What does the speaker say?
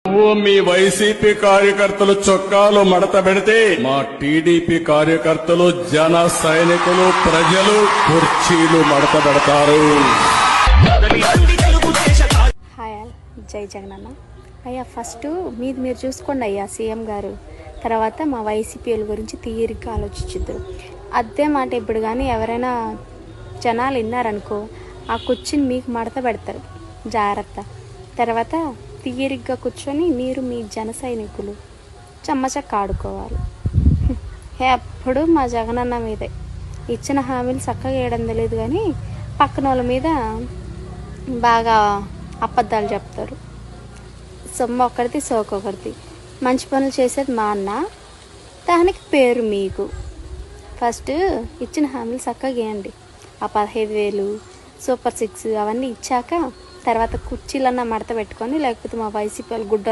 నువ్వు మీ వైసీపీ కార్యకర్తలు చొక్కాలు మడత పెడితే మా టీడీపీ కార్యకర్తలు జన సైనికులు ప్రజలు కుర్చీలు మడత పెడతారు. హాయ్ ఆల్, జై జగనన్న. అయ్యా ఫస్ట్ మీరు చూసుకోండి అయ్యా సీఎం గారు, తర్వాత మా వైసీపీల గురించి తీరిగ్గా ఆలోచించుద్దారు. అదే మాట ఇప్పుడు కానీ ఎవరైనా జనాలు విన్నారనుకో ఆ కుర్చీని మీకు మడత పెడతారు, జాగ్రత్త. తర్వాత తీరిగ్గా కూర్చొని మీరు మీ జన సైనికులు చెమ్మచక్క ఆడుకోవాలి. ఎప్పుడు మా జగనన్న మీదే ఇచ్చిన హామీలు చక్కగా వేయడం తెలియదు కానీ పక్కన వాళ్ళ మీద బాగా అబద్ధాలు చెప్తారు. సొమ్ము ఒకరిది సోకొకరిది. మంచి పనులు చేసేది మా అన్న, దానికి పేరు మీకు. ఫస్ట్ ఇచ్చిన హామీలు చక్కగా వేయండి. ఆ 15,000 సూపర్ 6 అవన్నీ ఇచ్చాక తర్వాత కుర్చీలన్నా మడత పెట్టుకొని, లేకపోతే మా వైసీపీ వాళ్ళు గుడ్డలు